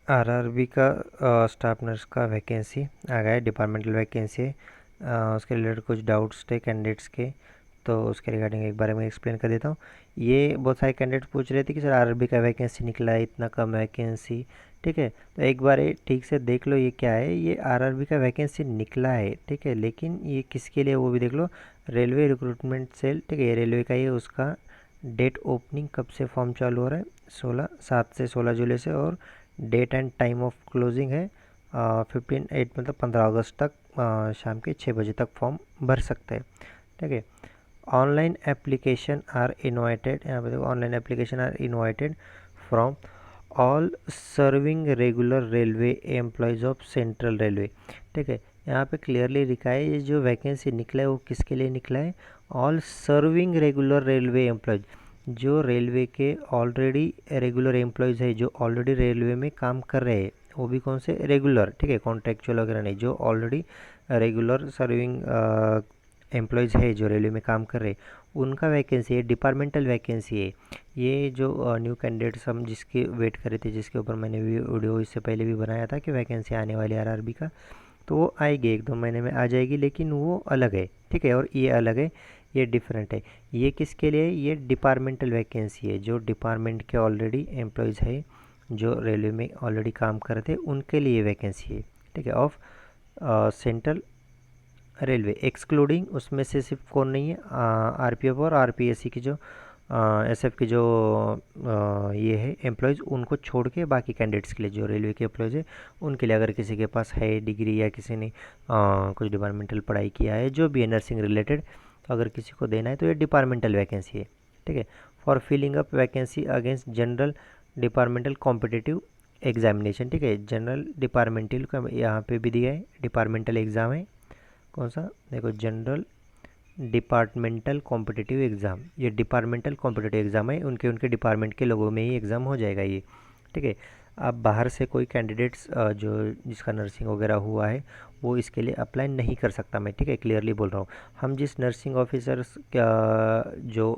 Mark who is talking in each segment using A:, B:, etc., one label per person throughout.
A: RRB का staff nurse का vacancy आ गया है, डिपार्टमेंटल वैकेंसी है। उसके रिलेटेड कुछ डाउट्स थे कैंडिडेट्स के, तो उसके रिगार्डिंग एक बारे में एक्सप्लेन कर देता हूँ। ये बहुत सारे कैंडिडेट पूछ रहे थे कि सर आरआरबी का वैकेंसी निकला है, इतना कम वैकेंसी। ठीक है, तो एक बार ये ठीक से देख लो ये क्या है। ये आरआरबी का वैकेंसी निकला है, ठीक है, लेकिन ये किसके लिए वो भी देख लो। रेलवे रिक्रूटमेंट सेल, ठीक है, ये रेलवे का ही है। उसका डेट ओपनिंग कब से फॉर्म चालू हो रहा है, 7 से 16 जुलाई से, और date and time of closing है 15/8 मतलब 15 अगस्त तक शाम के 6 बजे तक फॉर्म भर सकते हैं। ठीक है, ऑनलाइन एप्लीकेशन आर इनवाइटेड, यहाँ पे देखो online application are invited from all serving regular railway employees of central railway. ठीक है, यहाँ पे क्लियरली लिखा है ये जो वैकेंसी निकला है वो किसके लिए निकला है। All serving regular railway employees, जो रेलवे के ऑलरेडी रेगुलर एम्प्लॉयज़ है, जो ऑलरेडी रेलवे में काम कर रहे हैं, वो भी कौन से रेगुलर, ठीक है, कॉन्ट्रेक्चुअल वगैरह नहीं, जो ऑलरेडी रेगुलर सर्विंग एम्प्लॉयज़ है जो रेलवे में काम कर रहे हैं, उनका वैकेंसी है, डिपार्टमेंटल वैकेंसी है। ये जो न्यू कैंडिडेट्स हम जिसके वेट कर रहे थे, जिसके ऊपर मैंने वीडियो इससे पहले भी बनाया था कि वैकेंसी आने वाली है आरआरबी का, तो वो आएगी 1-2 महीने में आ जाएगी, लेकिन वो अलग है। ठीक है, और ये अलग है, ये डिफरेंट है। ये किसके लिए, ये डिपार्टमेंटल वैकेंसी है, जो डिपार्टमेंट के ऑलरेडी एम्प्लॉयज़ है, जो रेलवे में ऑलरेडी काम कर रहे थे, उनके लिए वैकेंसी है। ठीक है, ऑफ सेंट्रल रेलवे एक्सक्लूडिंग, उसमें से सिर्फ कौन नहीं है, आरपीएफ और आरपीएससी की जो एसएफ की जो ये है एम्प्लॉयज़, उनको छोड़ के बाकी कैंडिडेट्स के लिए जो रेलवे के एम्प्लॉयज़ है उनके लिए, अगर किसी के पास है डिग्री या किसी ने कुछ डिपार्टमेंटल पढ़ाई किया है जो भी है नर्सिंग रिलेटेड, तो अगर किसी को देना है तो ये डिपार्टमेंटल वैकेंसी है। ठीक है, for filling up vacancy against general departmental competitive examination. ठीक है, जनरल डिपार्टमेंटल का यहाँ पे भी दिया है, डिपार्टमेंटल एग्ज़ाम है। कौन सा, देखो, जनरल डिपार्टमेंटल कॉम्पिटिटिव एग्ज़ाम, ये डिपार्टमेंटल कॉम्पिटिटिव एग्ज़ाम है, उनके उनके डिपार्टमेंट के लोगों में ही एग्ज़ाम हो जाएगा ये। ठीक है, अब बाहर से कोई कैंडिडेट्स जो जिसका नर्सिंग वगैरह हुआ है वो इसके लिए अप्लाई नहीं कर सकता। मैं, ठीक है, क्लियरली बोल रहा हूँ। हम जिस नर्सिंग ऑफिसर्स का जो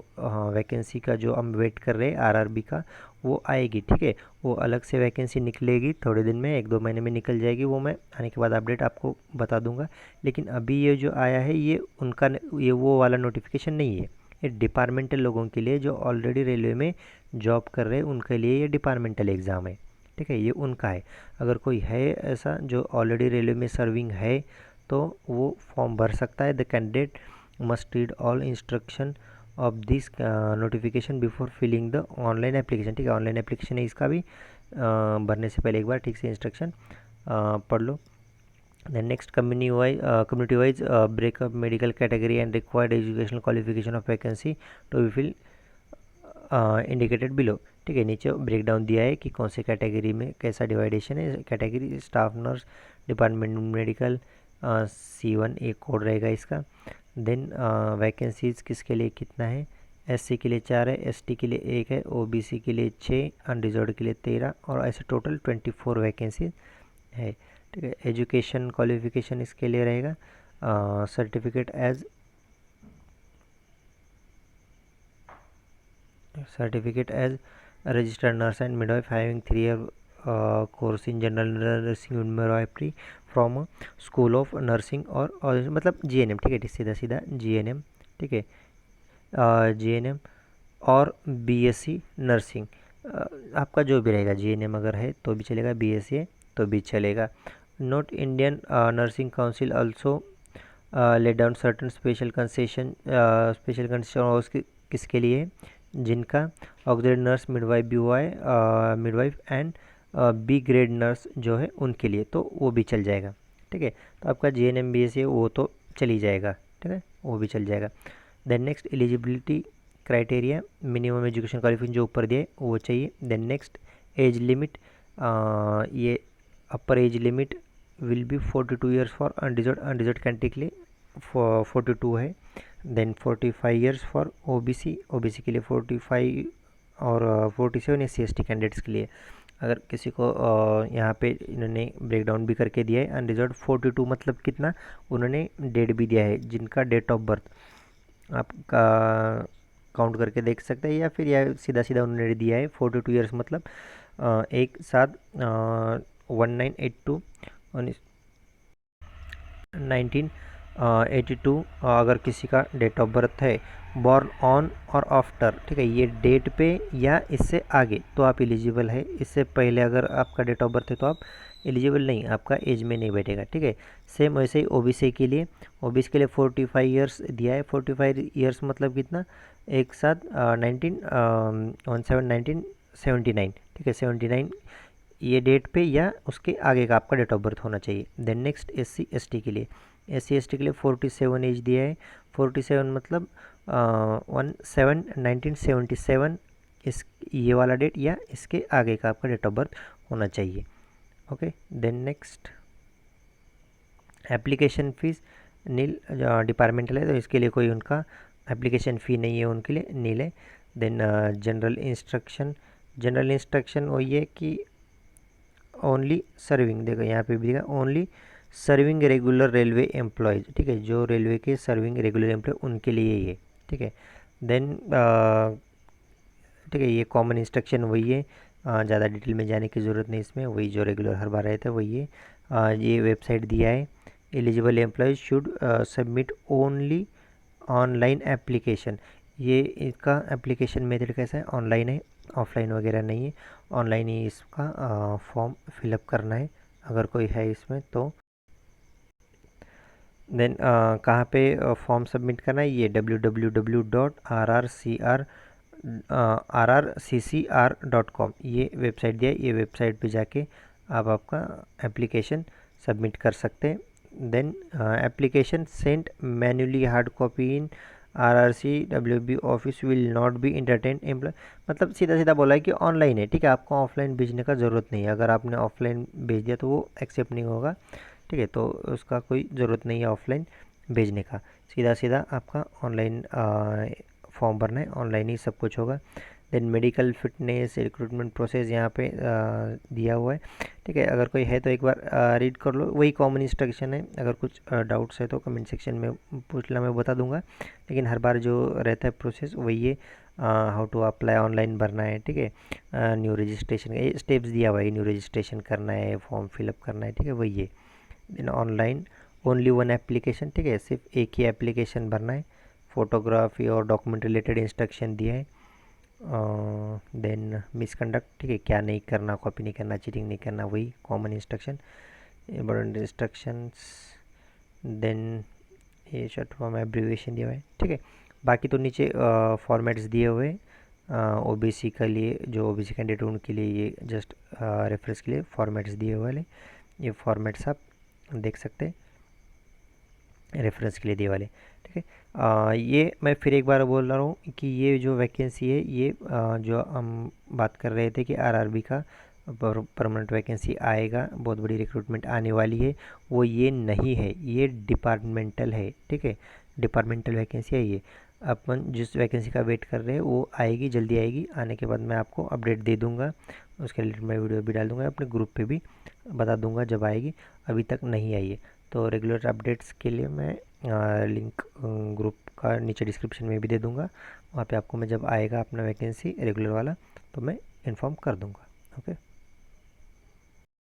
A: वैकेंसी का जो हम वेट कर रहे हैं आरआरबी का, वो आएगी। ठीक है, वो अलग से वैकेंसी निकलेगी थोड़े दिन में, 1-2 महीने में निकल जाएगी, वो मैं आने के बाद अपडेट आपको बता दूंगा। लेकिन अभी ये जो आया है ये उनका ये वो वाला नोटिफिकेशन नहीं है, ये डिपार्टमेंटल लोगों के लिए जो ऑलरेडी रेलवे में जॉब कर रहे हैं उनके लिए ये डिपार्टमेंटल एग्ज़ाम है। ठीक है, ये उनका है। अगर कोई है ऐसा जो ऑलरेडी रेलवे में सर्विंग है तो वो फॉर्म भर सकता है। The candidate must read all instruction of this notification before filling the online application. ठीक है, ऑनलाइन एप्लीकेशन है इसका भी, भरने से पहले एक बार ठीक से इंस्ट्रक्शन पढ़ लो। Then next, community wise breakup medical category and required educational qualification of vacancy to be fill indicated below. ठीक है, नीचे ब्रेक डाउन दिया है कि कौन से कैटेगरी में कैसा डिवाइडेशन है। Category staff nurse department medical C1 एक कोड रहेगा इसका। देन वैकेंसीज किसके लिए कितना है, SC के लिए 4 है, ST के लिए 1 है, OBC के लिए 6, अनरिजर्व के लिए 13, और ऐसे टोटल 24 वैकेंसी है। ठीक है, एजुकेशन क्वालिफिकेशन इसके लिए रहेगा certificate as registered nurse and midwife having 3 year course in general nursing and midwifery from school of nursing और मतलब GNM। ठीक है, सीधा सीधा GNM। ठीक है, GNM और BSc नर्सिंग, आपका जो भी रहेगा, GNM अगर है तो भी चलेगा, BSc है तो भी चलेगा। Not Indian nursing council also let down certain special concession और उसके किसके लिए, जिनका ऑक्सीजन नर्स मिडवाइफ भी हुआ है, midwife and B grade nurse जो है उनके लिए, तो वो भी चल जाएगा। ठीक है, तो आपका GNM BSc है वो तो चल ही जाएगा। ठीक है, वो भी चल जाएगा। Then next, eligibility criteria, minimum education qualification जो ऊपर दिए वो चाहिए। देन नेक्स्ट, एज लिमिट, ये upper age limit will be 42 years for unreserve candidate के लिए 42 है। देन 45 ईयर्स फॉर ओबीसी के लिए 45, और 47 SC/ST कैंडिडेट्स के लिए। अगर किसी को यहाँ पे इन्होंने ब्रेक डाउन भी करके दिया है, अनरिजर्व 42 मतलब कितना, उन्होंने डेट भी दिया है, जिनका डेट ऑफ बर्थ आपका काउंट करके देख सकते हैं, या फिर या सीधा सीधा उन्होंने दिया है 42 ईयर्स मतलब एक साथ 1982 1982 अगर किसी का डेट ऑफ बर्थ है, बॉर्न ऑन और आफ्टर, ठीक है, ये डेट पे या इससे आगे तो आप एलिजिबल है। इससे पहले अगर आपका डेट ऑफ बर्थ है तो आप एलिजिबल नहीं, आपका एज में नहीं बैठेगा, ठीक है। सेम वैसे ही ओबीसी के लिए, ओबीसी के लिए 45 ईयर्स दिया है। 45 ईयर्स मतलब कितना, एक साथ 1979, ठीक है, 79 ये डेट पे या उसके आगे का आपका डेट ऑफ बर्थ होना चाहिए। देन नेक्स्ट एससी एसटी के लिए, एससी एसटी के लिए 47 एज दिया है। 47 मतलब 1977, इस ये वाला डेट या इसके आगे का आपका डेट ऑफ बर्थ होना चाहिए। Okay, then next application fees nil, departmental है तो इसके लिए कोई उनका एप्लीकेशन फ़ी नहीं है, उनके लिए नील है। देन जनरल इंस्ट्रक्शन वही है कि ओनली सर्विंग, देखो यहाँ पे भी दिखा only serving regular railway employees, ठीक है, जो रेलवे के सर्विंग रेगुलर एम्प्लॉय उनके लिए ये, ठीक है। देन ठीक है, ये कॉमन इंस्ट्रक्शन वही है, ज़्यादा डिटेल में जाने की ज़रूरत नहीं इसमें, वही जो रेगुलर हर बार रहता है वही है। ये वेबसाइट दिया है, eligible employees should submit only online application. ये इसका एप्लीकेशन मेथड कैसा है, ऑनलाइन है, ऑफलाइन वगैरह नहीं है, ऑनलाइन ही इसका फॉर्म फिलअप करना है अगर कोई है इसमें तो। देन कहाँ पे फॉर्म सबमिट करना है, ये www.rrccr.com ये वेबसाइट दिया है। ये वेबसाइट पे जाके आप आपका एप्लीकेशन सबमिट कर सकते हैं। Then application sent manually hard copy in RRCWB office will not be entertain employ, मतलब सीधा सीधा बोला है कि ऑनलाइन है, ठीक है, आपको ऑफलाइन भेजने का ज़रूरत नहीं है। अगर आपने ऑफलाइन भेज दिया तो वो एक्सेप्ट नहीं होगा, ठीक है, तो उसका कोई ज़रूरत नहीं है ऑफलाइन भेजने का, सीधा सीधा आपका ऑनलाइन फॉर्म भरना है, ऑनलाइन ही सब कुछ होगा। Then medical fitness recruitment process यहाँ पे दिया हुआ है, ठीक है, अगर कोई है तो एक बार रीड कर लो, वही कॉमन इंस्ट्रक्शन है। अगर कुछ डाउट्स है तो कमेंट सेक्शन में पूछना, मैं बता दूंगा, लेकिन हर बार जो रहता है प्रोसेस वही है। हाउ टू अप्लाई ऑनलाइन भरना है, ठीक है, न्यू रजिस्ट्रेशन ये स्टेप्स दिया हुआ है, न्यू रजिस्ट्रेशन करना है, फॉर्म फिलअप करना है, ठीक है, वही है। Then online only one application, ठीक है, सिर्फ एक ही एप्लीकेशन भरना है। फोटोग्राफी और डॉक्यूमेंट रिलेटेड इंस्ट्रक्शन दिया है। देन मिसकंडक्ट, ठीक है, क्या नहीं करना, कॉपी नहीं करना, चीटिंग नहीं करना, वही common instruction, important instructions. Then ये शॉर्ट फॉर्म एब्रीविएशन दिया हुआ है, ठीक है। बाकी तो नीचे फॉर्मेट्स दिए हुए ओबीसी के लिए, जो ओबीसी कैंडिडेट उनके लिए ये जस्ट रेफरेंस के लिए फॉर्मेट्स दिए हुए वाले, ये फॉर्मेट्स आप देख सकते हैं रेफरेंस के लिए दिए वाले, ठीक है। ये मैं फिर एक बार बोल रहा हूँ कि ये जो वैकेंसी है ये जो हम बात कर रहे थे कि आरआरबी का परमानेंट वैकेंसी आएगा, बहुत बड़ी रिक्रूटमेंट आने वाली है, वो ये नहीं है, ये डिपार्टमेंटल है, ठीक है, डिपार्टमेंटल वैकेंसी है ये। अपन जिस वैकेंसी का वेट कर रहे हैं वो आएगी, जल्दी आएगी, आने के बाद मैं आपको अपडेट दे दूंगा, उसके रिलेटेड मैं वीडियो भी डाल दूंगा, अपने ग्रुप पे भी बता दूंगा जब आएगी, अभी तक नहीं आई है। तो रेगुलर अपडेट्स के लिए मैं लिंक ग्रुप का नीचे डिस्क्रिप्शन में भी दे दूंगा, वहाँ पे आपको मैं जब आएगा अपना वैकेंसी रेगुलर वाला तो मैं इन्फॉर्म कर दूंगा। ओके।